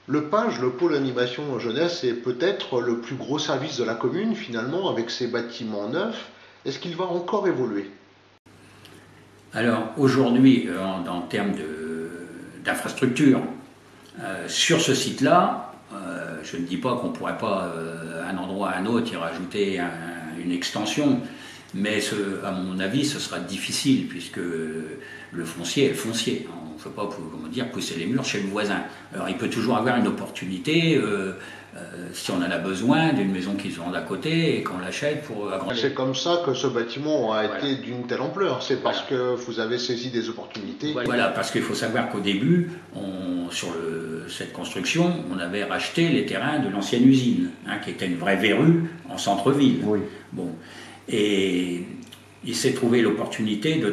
Le PAGE, le pôle animation jeunesse, est peut-être le plus gros service de la commune finalement avec ses bâtiments neufs. Est-ce qu'il va encore évoluer? Alors aujourd'hui, en termes d'infrastructure, sur ce site-là, je ne dis pas qu'on ne pourrait pas, un endroit à un autre, y rajouter une extension, mais à mon avis, ce sera difficile puisque le foncier est le foncier. On ne peut pas, comment dire, pousser les murs chez le voisin. Alors il peut toujours avoir une opportunité, si on en a besoin, d'une maison qui se vend à côté et qu'on l'achète pour agrandir. C'est comme ça que ce bâtiment a Voilà. été d'une telle ampleur. C'est parce Voilà. que vous avez saisi des opportunités. Voilà, parce qu'il faut savoir qu'au début, sur cette construction, on avait racheté les terrains de l'ancienne usine, qui était une vraie verrue en centre-ville. Oui. Bon. Et il s'est trouvé l'opportunité de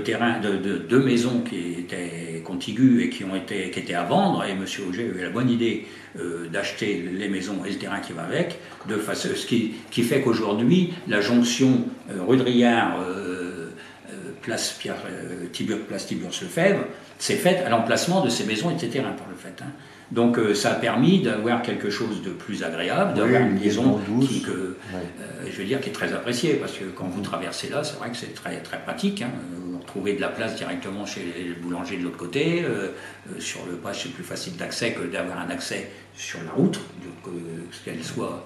deux maisons qui étaient contiguës et qui étaient à vendre, et M. Auger a eu la bonne idée d'acheter les maisons et le terrain qui va avec, ce qui fait qu'aujourd'hui, la jonction rue de Riard, place Tiburce-Lefebvre, c'est faite à l'emplacement de ces maisons et de ces terrains par le fait. Donc ça a permis d'avoir quelque chose de plus agréable, d'avoir une liaison qui est très appréciée, parce que quand vous traversez là, c'est vrai que c'est très, très pratique. Vous retrouvez de la place directement chez le boulanger de l'autre côté. Sur le pas, c'est plus facile d'accès que d'avoir un accès sur la route, qu'elle soit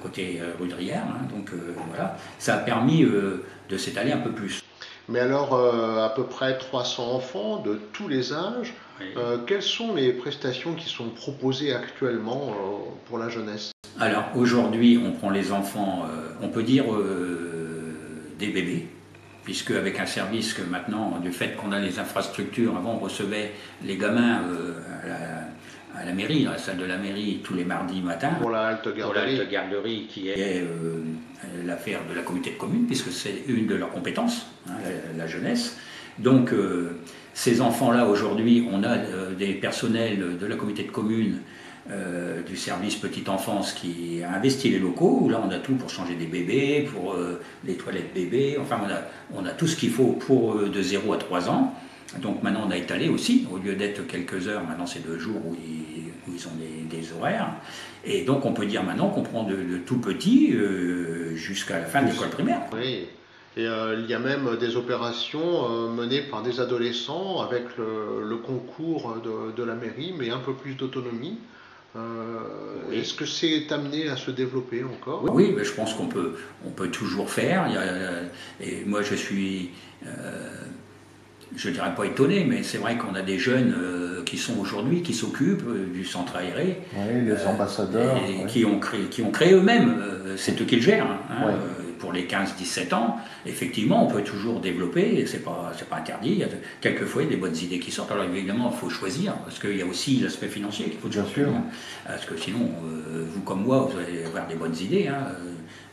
côté rue de Riard. Donc voilà, ça a permis de s'étaler un peu plus. Mais alors, à peu près 300 enfants de tous les âges, Oui. Quelles sont les prestations qui sont proposées actuellement pour la jeunesse? Alors aujourd'hui, on prend les enfants, on peut dire des bébés, puisque avec un service que maintenant, du fait qu'on a les infrastructures, avant on recevait les gamins à la mairie, dans la salle de la mairie, tous les mardis matins. Pour la halte garderie. Pour la halte garderie, qui est l'affaire de la communauté de communes, puisque c'est une de leurs compétences, la jeunesse. Donc ces enfants-là, aujourd'hui, on a des personnels de la communauté de communes, du service petite enfance qui a investi les locaux, où là on a tout pour changer des bébés, pour les toilettes bébés, enfin on a tout ce qu'il faut pour de 0 à 3 ans. Donc maintenant on a étalé aussi, au lieu d'être quelques heures, maintenant c'est 2 jours où ils ont des horaires. Et donc on peut dire maintenant qu'on prend de tout petit jusqu'à la fin de l'école primaire. Oui. Et il y a même des opérations menées par des adolescents avec le concours de la mairie, mais un peu plus d'autonomie. Oui. Est-ce que c'est amené à se développer encore? Oui, mais je pense qu'on peut toujours faire. Et moi je suis, je ne dirais pas étonné, mais c'est vrai qu'on a des jeunes qui sont aujourd'hui, qui s'occupent du centre aéré. Oui, les ambassadeurs. Qui ont créé eux-mêmes, c'est eux qui le gèrent. Ouais. Pour les 15-17 ans, effectivement, on peut toujours développer, c'est pas interdit. Il y a quelquefois des bonnes idées qui sortent. Alors évidemment, il faut choisir, parce qu'il y a aussi l'aspect financier qu'il faut toujours choisir. Parce que sinon, vous comme moi, vous allez avoir des bonnes idées.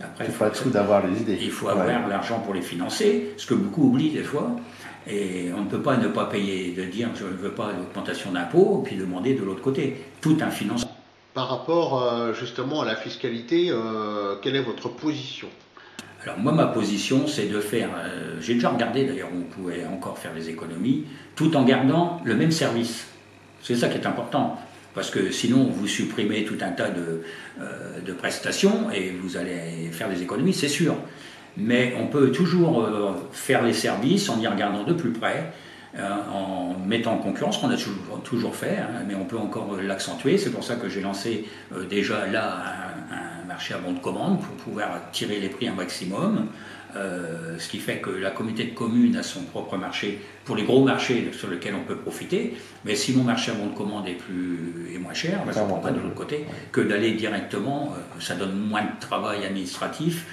Après, il faut pas tout d'avoir les idées. Il faut avoir l'argent pour les financer, ce que beaucoup oublient des fois. Et on ne peut pas ne pas payer, de dire je ne veux pas l'augmentation d'impôts, puis demander de l'autre côté tout un financement. Par rapport justement à la fiscalité, quelle est votre position? Alors moi, ma position, c'est de faire, j'ai déjà regardé d'ailleurs, on pouvait encore faire des économies, tout en gardant le même service. C'est ça qui est important, parce que sinon vous supprimez tout un tas de prestations et vous allez faire des économies, c'est sûr. Mais on peut toujours faire les services en y regardant de plus près, en mettant en concurrence, qu'on a toujours fait, mais on peut encore l'accentuer. C'est pour ça que j'ai lancé déjà là un marché à bon de commande pour pouvoir tirer les prix un maximum. Ce qui fait que la communauté de communes a son propre marché pour les gros marchés sur lesquels on peut profiter. Mais si mon marché à bon de commande est moins cher, ça ne prend pas de l'autre côté que d'aller directement. Ça donne moins de travail administratif.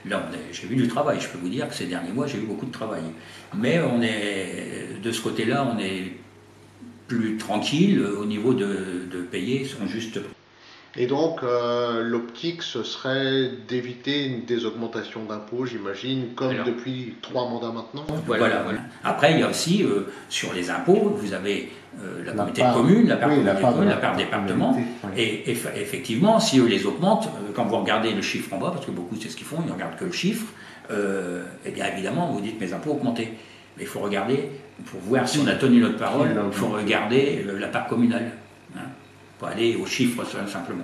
Là, j'ai eu du travail, je peux vous dire que ces derniers mois, j'ai eu beaucoup de travail. Mais de ce côté-là, on est plus tranquille au niveau de payer son juste prix. Et donc, l'optique, ce serait d'éviter des augmentations d'impôts, j'imagine, comme depuis 3 mandats maintenant. Voilà. Après, il y a aussi, sur les impôts, vous avez la communauté de communes, la part département. Et effectivement, si eux les augmentent, quand vous regardez le chiffre en bas, parce que beaucoup c'est ce qu'ils font, ils ne regardent que le chiffre, et bien évidemment, vous dites mes impôts augmentés. Mais il faut regarder, pour voir si on a tenu notre parole, il faut regarder la part communale. pas aller aux chiffres simplement.